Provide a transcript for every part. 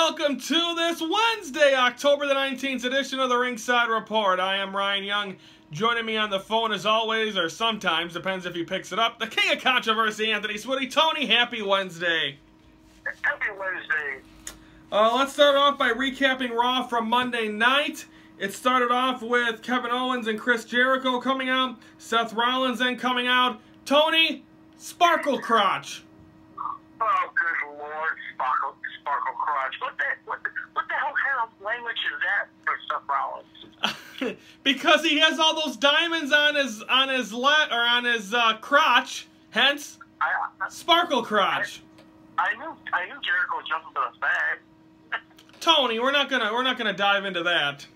welcome to this Wednesday, October the 19th edition of the Ringside Report. I am Ryan Young. Joining me on the phone as always, or sometimes, depends if he picks it up, the king of controversy, Anthony Switty. Tony, happy Wednesday. Happy Wednesday. Let's start off by recapping Raw from Monday night. It started off with Kevin Owens and Chris Jericho coming out, Seth Rollins then coming out. Tony, Sparkle Crotch. Oh, good Lord, Sparkle Crotch. What the hell kind of language is that for Seth Rollins? Because he has all those diamonds on his crotch, hence Sparkle Crotch. I knew Jericho was jumping for the bag. Tony, we're not gonna dive into that.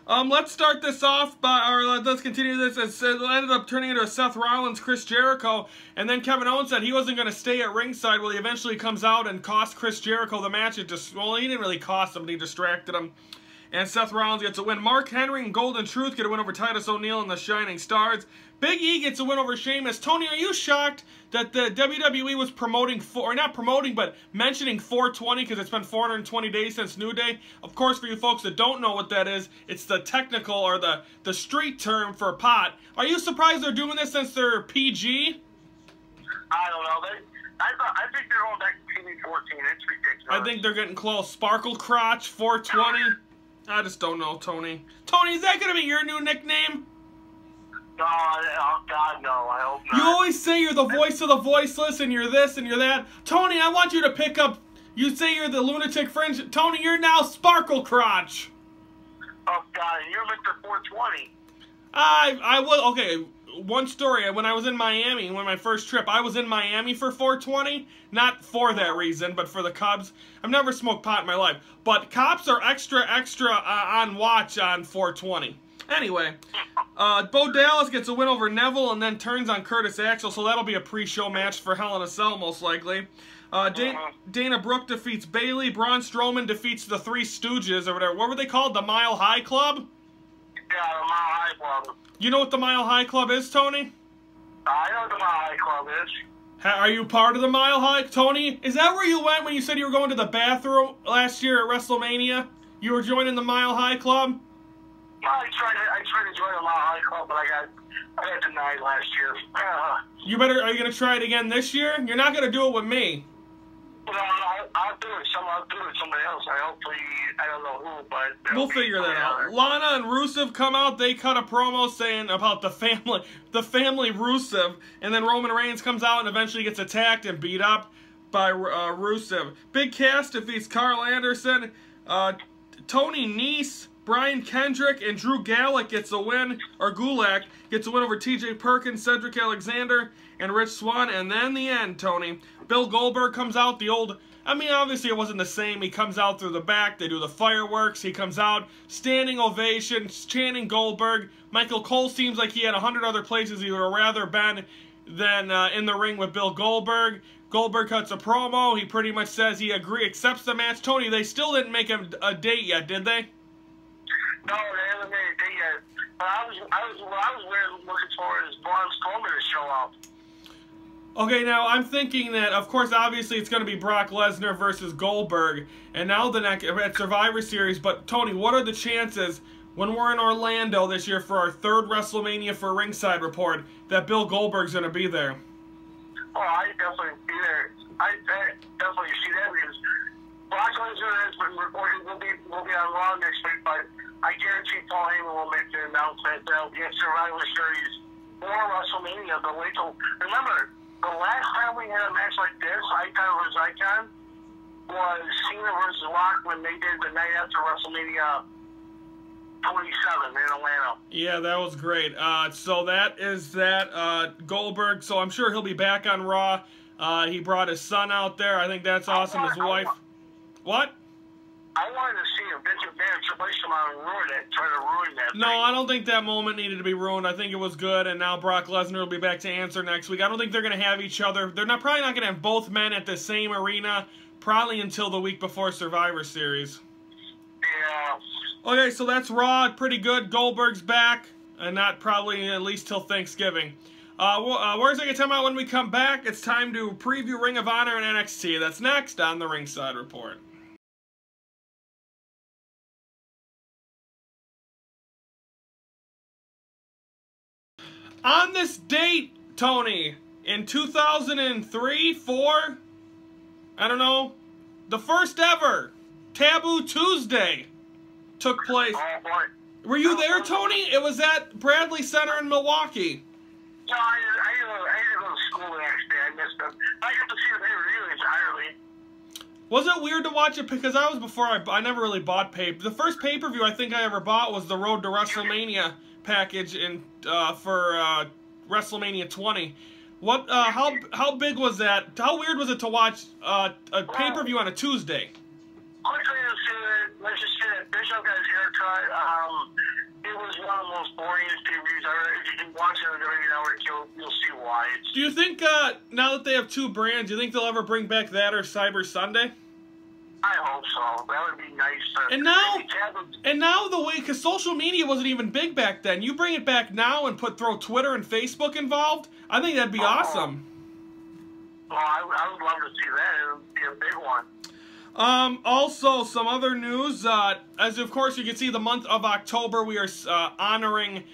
Let's start this off let's continue this. It ended up turning into a Seth Rollins, Chris Jericho, and then Kevin Owens said he wasn't going to stay at ringside. Well, he eventually comes out and cost Chris Jericho the match. He didn't really cost him, but he distracted him. And Seth Rollins gets a win. Mark Henry and Golden Truth get a win over Titus O'Neil and the Shining Stars. Big E gets a win over Sheamus. Tony, are you shocked that the WWE was mentioning 420 because it's been 420 days since New Day? Of course, for you folks that don't know what that is, it's the technical or the street term for pot. Are you surprised they're doing this since they're PG? I don't know. I think they're going back to TV-14. It's ridiculous. I think they're getting close. Sparkle Crotch, 420. I just don't know, Tony. Tony, is that going to be your new nickname? No, oh God, no, I hope not. You always say you're the voice of the voiceless and you're this and you're that. Tony, I want you to pick up, you say you're the lunatic fringe. Tony, you're now Sparkle Crotch. Oh God, you're Mr. 420. I was, okay, one story. When I was in Miami, my first trip, I was in Miami for 420. Not for that reason, but for the Cubs. I've never smoked pot in my life. But cops are extra on watch on 420. Anyway, Bo Dallas gets a win over Neville and then turns on Curtis Axel, so that'll be a pre-show match for Hell in a Cell, most likely. Dana Brooke defeats Bayley. Braun Strowman defeats the Three Stooges, or whatever. What were they called? The Mile High Club? Yeah, the Mile High Club. You know what the Mile High Club is, Tony? I know what the Mile High Club is. Are you part of the Mile High? Tony, is that where you went when you said you were going to the bathroom last year at WrestleMania? You were joining the Mile High Club? I tried to join the Mile High Club, but I got denied last year. Are you going to try it again this year? You're not going to do it with me. No, I'll do it. I'll do it with somebody else. I don't know who, but we'll figure that out. Lana and Rusev come out. They cut a promo saying about the family Rusev, and then Roman Reigns comes out and eventually gets attacked and beat up by Rusev. Big Cass defeats Carl Anderson. Tony Nese, Brian Kendrick, and Drew Gulak gets a win over T.J. Perkins, Cedric Alexander, and Rich Swann. And then the end, Tony. Bill Goldberg comes out, obviously it wasn't the same. He comes out through the back. They do the fireworks. He comes out, standing ovation, chanting Goldberg. Michael Cole seems like he had 100 other places he would have rather been than in the ring with Bill Goldberg. Goldberg cuts a promo. He pretty much says he accepts the match. Tony, they still didn't make him a date yet, did they? No, they haven't made a date yet. But I was really looking forward to Braun Strowman to show up. Okay, now I'm thinking that, of course, obviously it's going to be Brock Lesnar versus Goldberg, and now at Survivor Series. But Tony, what are the chances when we're in Orlando this year for our third WrestleMania for Ringside Report that Bill Goldberg's going to be there? Oh, I definitely be there. I definitely see that because Brock Lesnar has been reported will be on Raw next week, but I guarantee Paul Heyman will make the announcement that he'll be at Survivor Series or WrestleMania. But wait till, remember, the last time we had a match like this, Icon vs. Icon, was Cena vs. Rock when they did the night after WrestleMania 27 in Atlanta. Yeah, that was great. So that is that. Goldberg, so I'm sure he'll be back on Raw. He brought his son out there. I think that's awesome. His wife. What? I wanted to see if Vince McMahon and Triple H come out and try to ruin that thing. No, I don't think that moment needed to be ruined. I think it was good, and now Brock Lesnar will be back to answer next week. I don't think they're going to have each other. They're probably not going to have both men at the same arena, probably until the week before Survivor Series. Yeah. Okay, so that's Raw. Pretty good. Goldberg's back, and not probably at least till Thanksgiving. We're going to time out when we come back. It's time to preview Ring of Honor and NXT. That's next on the Ringside Report. On this date, Tony, in 2003, 4, I don't know, the first ever Taboo Tuesday took place. Oh, boy. Were you there, Tony? It was at Bradley Center in Milwaukee. No, I had to go to school the next day. I missed them. I got to see the pay-per-view entirely. Was it weird to watch it? Because I was before I never really bought the first pay-per-view I think I ever bought was the Road to WrestleMania package for WrestleMania 20. What? How big was that? How weird was it to watch a pay-per-view on a Tuesday? Quickly, let's just say that Bishop got his haircut. It was one of the most boringest pay-per-views ever. If you can watch it on WWE Network, you'll see why. Do you think now that they have two brands, do you think they'll ever bring back that or Cyber Sunday? I hope so. That would be nice. And now the way, because social media wasn't even big back then, you bring it back now and throw Twitter and Facebook involved, I think that'd be awesome. Well, I would love to see that. It would be a big one. Also, some other news, as of course you can see, the month of October, we are honoring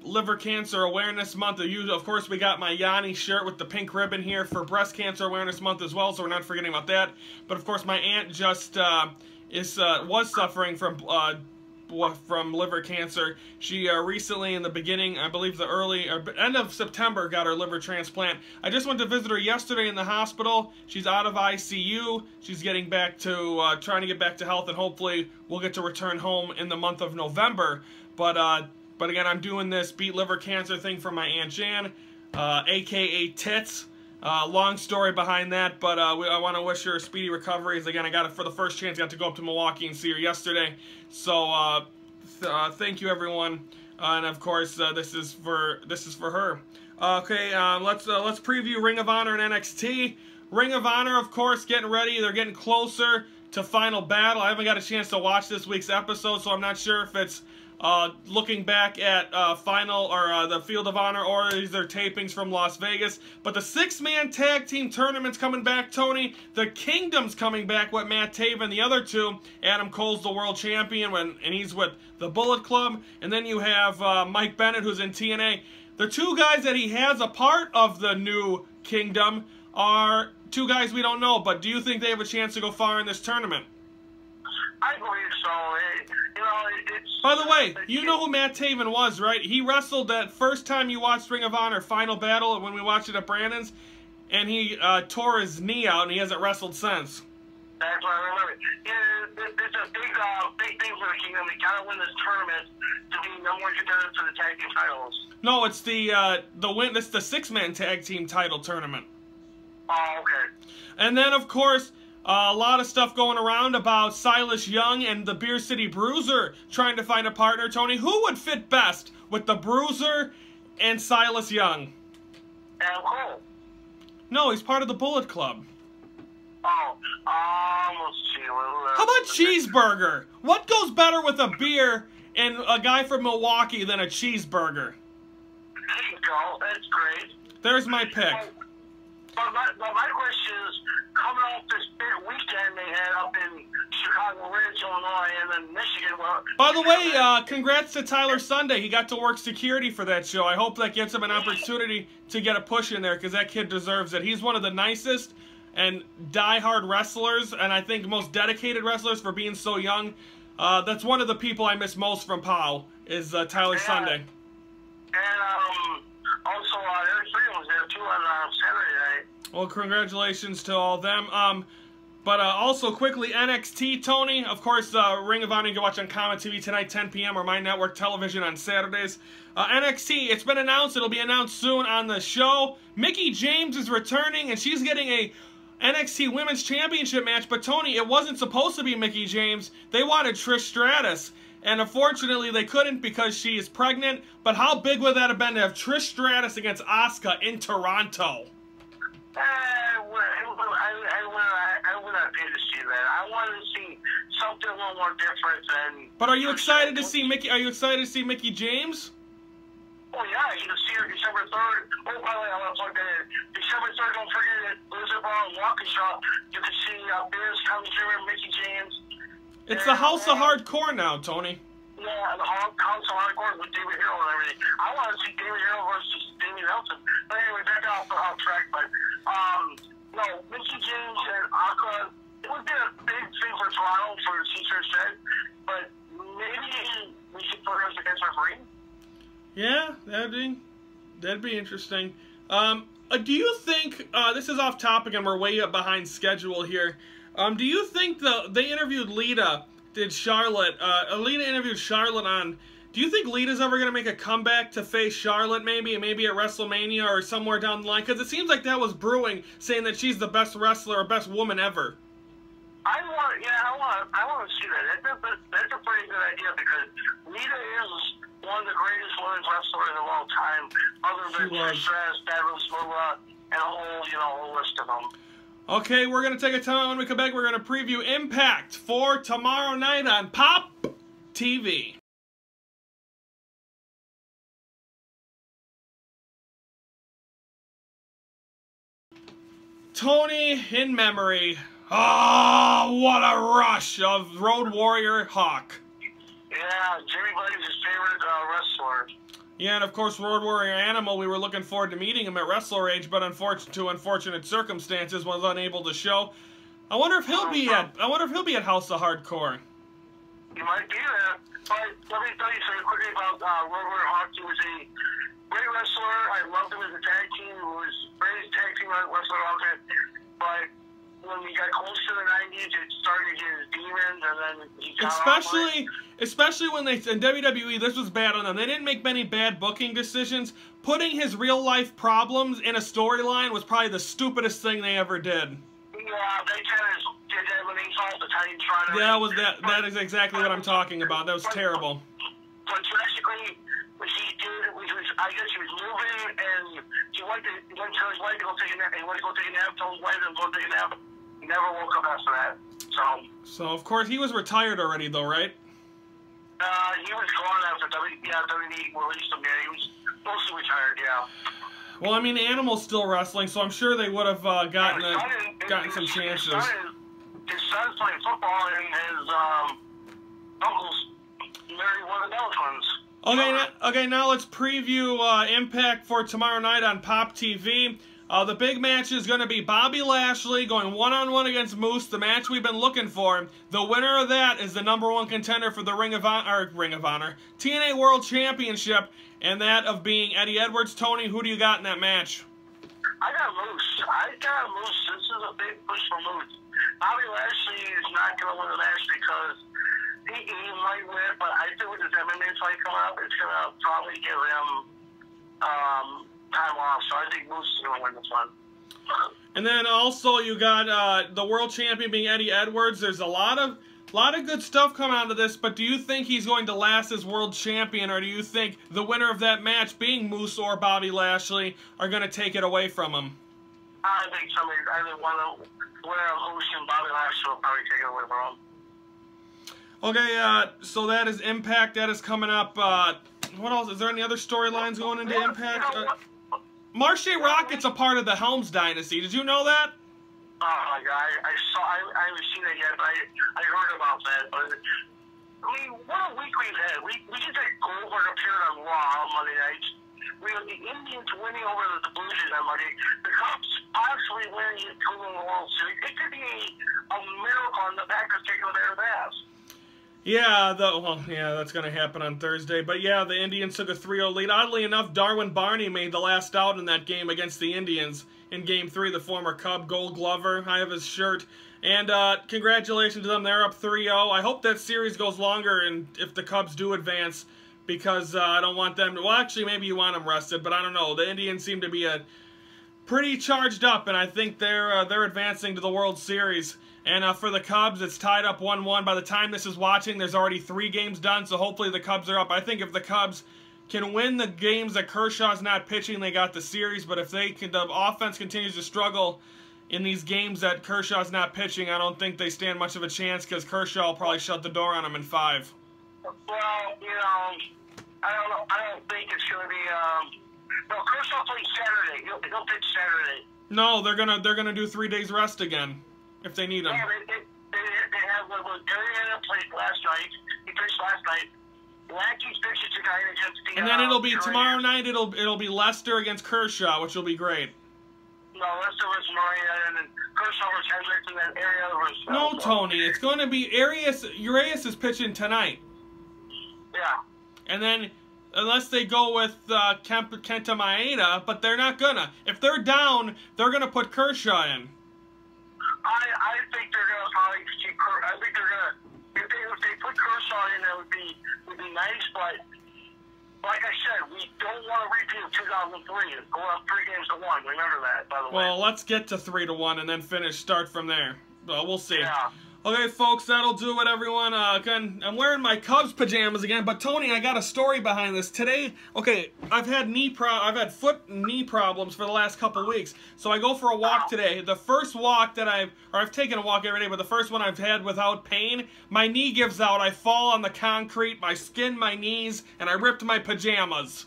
Liver Cancer Awareness Month. Of course, we got my Yanni shirt with the pink ribbon here for Breast Cancer Awareness Month as well, so we're not forgetting about that. But of course, my aunt just was suffering from liver cancer. She recently, in the beginning, I believe the end of September, got her liver transplant. I just went to visit her yesterday in the hospital. She's out of ICU. She's getting back to trying to get back to health, and hopefully we'll get to return home in the month of November. But again, I'm doing this Beat Liver Cancer thing for my Aunt Jan, a.k.a. Tits. Long story behind that, but I want to wish her a speedy recovery. As again, I got it for the first chance. Got to go up to Milwaukee and see her yesterday. So thank you, everyone. And of course, this is for her. Okay, let's preview Ring of Honor and NXT. Ring of Honor, of course, getting ready. They're getting closer to Final Battle. I haven't got a chance to watch this week's episode, so I'm not sure if it's looking back at the Field of Honor or these are tapings from Las Vegas. But the 6-man tag team tournament's coming back, Tony. The Kingdom's coming back with Matt Taven. The other two, Adam Cole's the world champion, and he's with the Bullet Club. And then you have Mike Bennett, who's in TNA. The two guys that he has a part of the new Kingdom are two guys we don't know. But do you think they have a chance to go far in this tournament? I believe so. By the way, you know who Matt Taven was, right? He wrestled that first time you watched Ring of Honor Final Battle when we watched it at Brandon's, and he tore his knee out, and he hasn't wrestled since. That's what I remember. It's a big thing for the Kingdom. They gotta win this tournament to be number one contender for the tag team titles. No, it's it's the 6-man tag team title tournament. Oh, okay. And then, of course, a lot of stuff going around about Silas Young and the Beer City Bruiser trying to find a partner. Tony, who would fit best with the Bruiser and Silas Young? Adam Cole. No, he's part of the Bullet Club. Oh, let's see. How about cheeseburger? What goes better with a beer and a guy from Milwaukee than a cheeseburger? There you go. That's great. There's my pick. But my question is, coming off this big weekend they had up in Chicago Ridge, Illinois, and then Michigan. By the way, congrats to Tyler Sunday. He got to work security for that show. I hope that gets him an opportunity to get a push in there, because that kid deserves it. He's one of the nicest and diehard wrestlers, and I think most dedicated wrestlers for being so young. That's one of the people I miss most from POW, is Tyler Sunday. And also, Eric Freeman was there too on Saturday night. Well, congratulations to all of them. But also quickly, NXT, Tony. Of course, Ring of Honor you can watch on Comet TV tonight, 10 p.m. or My Network Television on Saturdays. NXT, it's been announced. It'll be announced soon on the show. Mickie James is returning, and she's getting a NXT Women's Championship match. But, Tony, it wasn't supposed to be Mickie James. They wanted Trish Stratus. And unfortunately, they couldn't because she is pregnant. But how big would that have been to have Trish Stratus against Asuka in Toronto? I would not pay to see that. I wanted to see something a little more different than. But are you excited to see Mickie? Are you excited to see Mickie James? Oh, yeah, you can see her December 3rd. Oh, by the way, I want to plug that in. December 3rd, don't forget it. Blizzard Bar and Waukesha. You can see Biz, Tommy Jr., Mickey James. It's the House of Hardcore now, Tony. Yeah, the House of Hardcore with David Hero and everything. I want to see David Hero versus Damien Nelson. But anyway, back off track. But, no, Mickey James and Aqua, it would be a big thing for Toronto for the Caesar said, but maybe we should put her as against referee. Yeah, that'd be interesting. Do you think, this is off topic and we're way up behind schedule here, do you think they interviewed Lita, Charlotte interviewed Charlotte on, do you think Lita's ever going to make a comeback to face Charlotte maybe at WrestleMania or somewhere down the line? Because it seems like that was brewing, saying that she's the best wrestler or best woman ever. I want to see that. That's a pretty good idea because Lita is one of the greatest women's wrestlers of all time, other than Trish Stratus, Davros Moolah, and a whole list of them. Okay, we're going to take a time. When we come back, we're going to preview Impact for tomorrow night on Pop TV. Tony, in memory. Oh, what a rush of Road Warrior Hawk. Yeah, Jimmy Blaze is his favorite wrestler. Yeah, and of course, Road Warrior Animal, we were looking forward to meeting him at Wrestler Age, but unfortunate circumstances, was unable to show. I wonder if he'll be at House of Hardcore. He might be there. But let me tell you something quickly about Road Warrior Hawk. He was a great wrestler. I loved him as a tag team. He was the greatest tag team wrestler out there. But when we got close to the 90s, it started to get his demons, and then he got especially when they, in WWE, this was bad on them. They didn't make many bad booking decisions. Putting his real-life problems in a storyline was probably the stupidest thing they ever did. Yeah, they kind of did that when they saw the time trying to... That is exactly what I'm talking about. That was terrible. But drastically, what he did was, I guess he was moving, and he went to his wife to go take a nap. He went to go take a nap, told his wife to go take a nap. He never woke up after that. So of course, he was retired already, though, right? He was gone after WWE released him. Yeah, he was mostly retired, yeah. Well, I mean, Animal's still wrestling, so I'm sure they would have gotten some chances. His son's playing football, and his uncle's married one of the Bell twins. Okay, now let's preview Impact for tomorrow night on Pop TV. The big match is going to be Bobby Lashley going one-on-one against Moose, the match we've been looking for. The winner of that is the #1 contender for the Ring of Honor, TNA World Championship, and that of being Eddie Edwards. Tony, who do you got in that match? I got Moose. This is a big push for Moose. Bobby Lashley is not going to win the match because he might win, but I think with his MMA fight coming up, it's going to probably give him time off, so I think Moose is going to win this one. And then also you got the world champion being Eddie Edwards. There's a lot of good stuff coming out of this, but do you think he's going to last as world champion, or do you think the winner of that match, being Moose or Bobby Lashley, are going to take it away from him? I think one of Moose and Bobby Lashley will probably take it away from him. Okay, so that is Impact. That is coming up. What else? Is there any other storylines going into Impact? Marshe Rocket's a part of the Helms dynasty. Did you know that? Oh my God, I haven't seen it yet, but I heard about that. But I mean, what a week we've had. We just had Goldberg appeared on Raw on Monday nights. We have the Indians winning over the Blue Jays on Monday. The Cubs possibly winning the World Series. It could be a miracle, and the Packers taking their ass. Yeah, that's going to happen on Thursday. But yeah, the Indians took a 3-0 lead. Oddly enough, Darwin Barney made the last out in that game against the Indians in Game 3, the former Cub Gold Glover. I have his shirt. And congratulations to them. They're up 3-0. I hope that series goes longer and if the Cubs do advance, because I don't want them to... Well, actually, maybe you want them rested, but I don't know. The Indians seem to be pretty charged up, and I think they're advancing to the World Series. And for the Cubs, it's tied up 1-1. By the time this is watching, there's already 3 games done, so hopefully the Cubs are up. I think if the Cubs can win the games that Kershaw's not pitching, they got the series. But if the offense continues to struggle in these games that Kershaw's not pitching, I don't think they stand much of a chance because Kershaw will probably shut the door on them in 5. Well, don't know. I don't think it's going to be. No, Kershaw plays Saturday. He'll pitch Saturday. No, they're gonna do 3 days rest again if they need him. Yeah, they have Ariana played last night. He pitched last night. Yankees pitched tonight against the. And then it'll be tomorrow night. It'll be Lester against Kershaw, which will be great. No, Lester was Maria, and then Kershaw was Hendricks, and then Ariana was. No, Tony, it's going to be Urias is pitching tonight. Yeah. And then, unless they go with Kenta Maeda, but they're not gonna. If they're down, they're gonna put Kershaw in. I think they're gonna probably keep. I think they're gonna. If they put Kershaw in, that would be nice. But like I said, we don't want to repeat 2003 and go up 3-1. Remember that, by the way. Well, let's get to 3-1 and then start from there. Well, we'll see. Yeah. Okay, folks, that'll do it, everyone. Again, I'm wearing my Cubs pajamas again, but Tony, I got a story behind this. Today, okay, I've had foot and knee problems for the last couple weeks, so I go for a walk today. The first walk that I've taken a walk every day, but the first one I've had without pain, my knee gives out, I fall on the concrete, my skin, my knees, and I ripped my pajamas.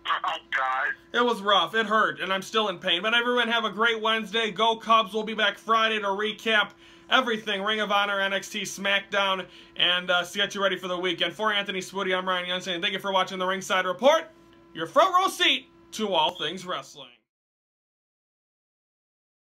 Oh, God. It was rough. It hurt, and I'm still in pain. But everyone have a great Wednesday. Go Cubs. We'll be back Friday to recap everything Ring of Honor, NXT, Smackdown, and get you ready for the weekend. For Anthony Swoody, I'm Ryan Young saying thank you for watching the Ringside Report, your front row seat to all things wrestling.